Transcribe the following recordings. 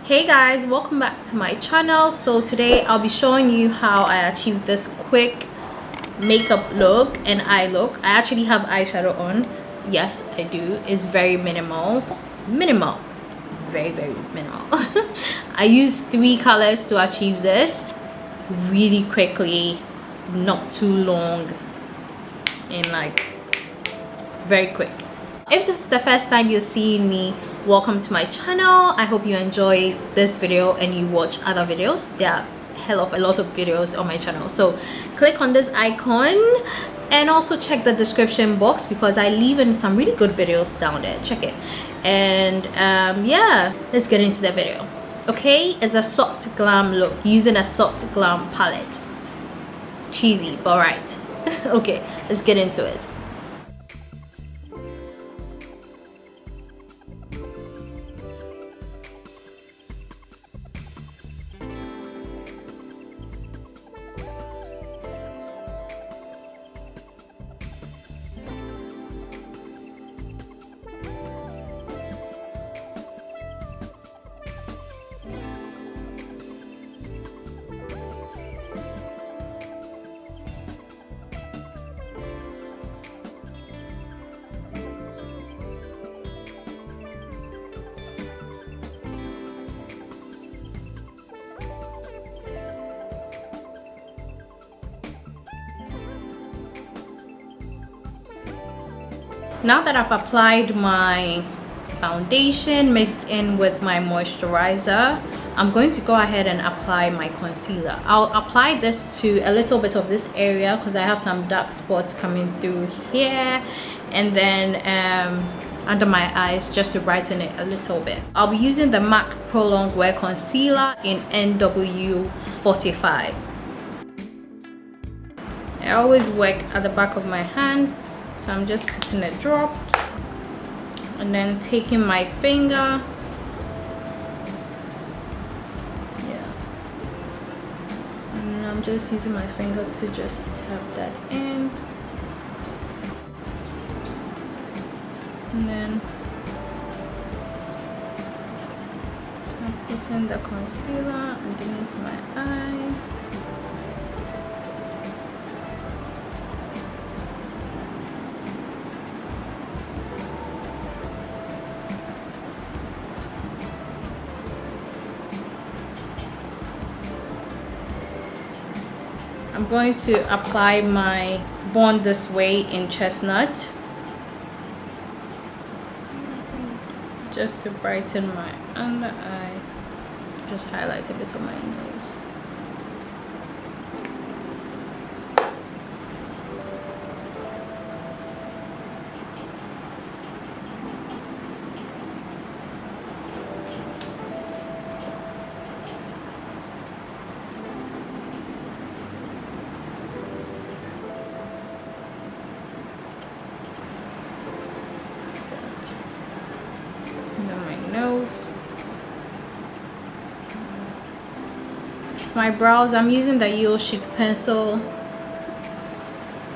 Hey guys, welcome back to my channel. So today I'll be showing you how I achieved this quick makeup look and eye look. I actually have eyeshadow on. Yes, I do. It's very minimal, very minimal. I used 3 colors to achieve this really quickly, not too long, and like very quick. If this is the first time you're seeing me, welcome to my channel. I hope you enjoy this video and you watch other videos. There are hell of a lot of videos on my channel, so click on this icon and also check the description box because I leave in some really good videos down there. Check it. And yeah, let's get into the video. Okay, it's a soft glam look using a soft glam palette. Cheesy but right. Okay, let's get into it. Now that I've applied my foundation mixed in with my moisturizer, I'm going to go ahead and apply my concealer. I'll apply this to a little bit of this area because I have some dark spots coming through here, and then under my eyes just to brighten it a little bit. I'll be using the MAC Pro Longwear Concealer in NW45. I always work at the back of my hand. So I'm just putting a drop and then taking my finger, and I'm just using my finger to just tap that in, and then I'm putting the concealer underneath my eyes. I'm going to apply my Born This Way in Chestnut just to brighten my under eyes, just highlight a bit of my nose. Nose. My brows, I'm using the Yo Chic pencil.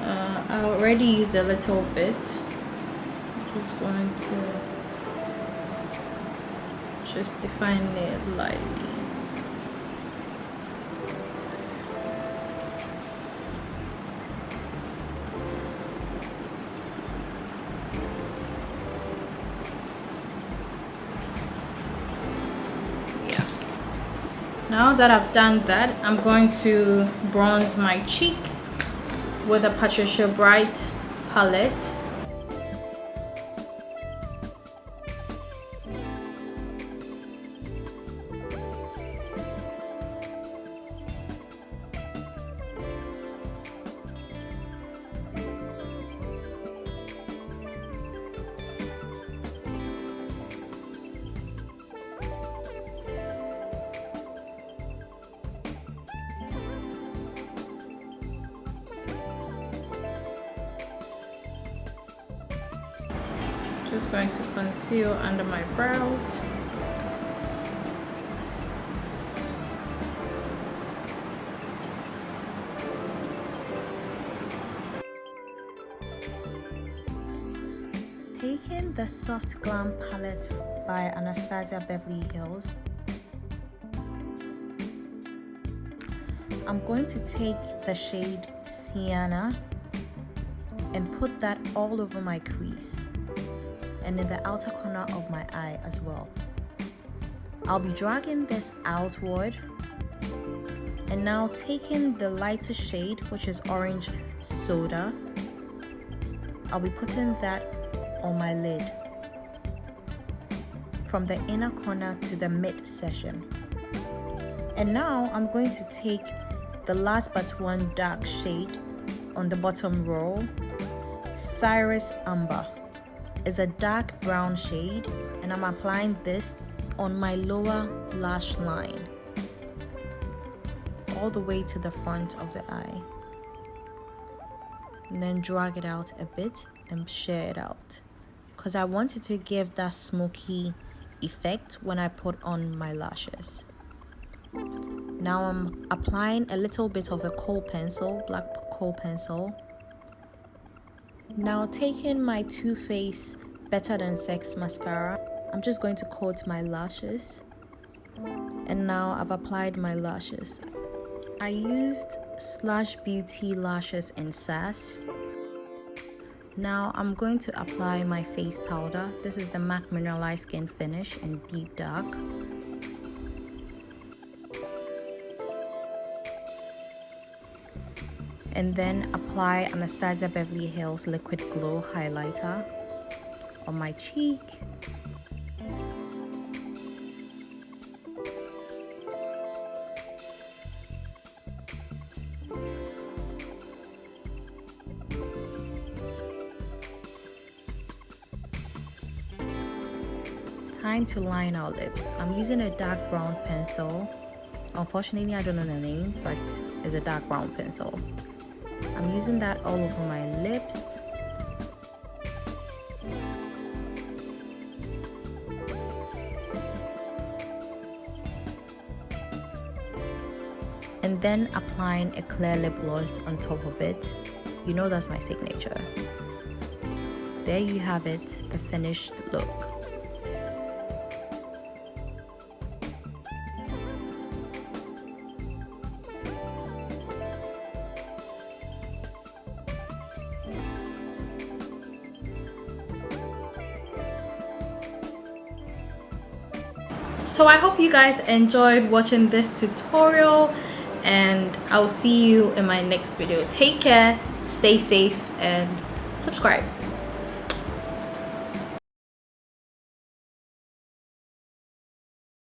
I already used a little bit. Just going to just define it lightly. Now that I've done that, I'm going to bronze my cheek with a Patricia Bright palette. Just going to conceal under my brows. Taking the Soft Glam palette by Anastasia Beverly Hills, I'm going to take the shade Sienna and put that all over my crease and in the outer corner of my eye as well. I'll be dragging this outward, and now taking the lighter shade, which is orange soda, I'll be putting that on my lid from the inner corner to the mid-section. And now I'm going to take the last but one dark shade on the bottom row. Cyrus Amber is a dark brown shade, and I'm applying this on my lower lash line all the way to the front of the eye, and then drag it out a bit and share it out because I wanted to give that smoky effect when I put on my lashes. Now I'm applying a little bit of a kohl pencil, black kohl pencil. Now taking my Too Faced Better Than Sex mascara, I'm just going to coat my lashes. And now I've applied my lashes. I used Slash Beauty lashes in SAS. Now I'm going to apply my face powder. This is the MAC Mineralized Skin Finish in Deep Dark. And then apply Anastasia Beverly Hills Liquid Glow Highlighter on my cheek. Time to line our lips. I'm using a dark brown pencil. Unfortunately, I don't know the name, but it's a dark brown pencil. I'm using that all over my lips. And then applying a clear lip gloss on top of it. You know that's my signature. There you have it, the finished look. So I hope you guys enjoyed watching this tutorial, and I'll see you in my next video. Take care, stay safe, and subscribe.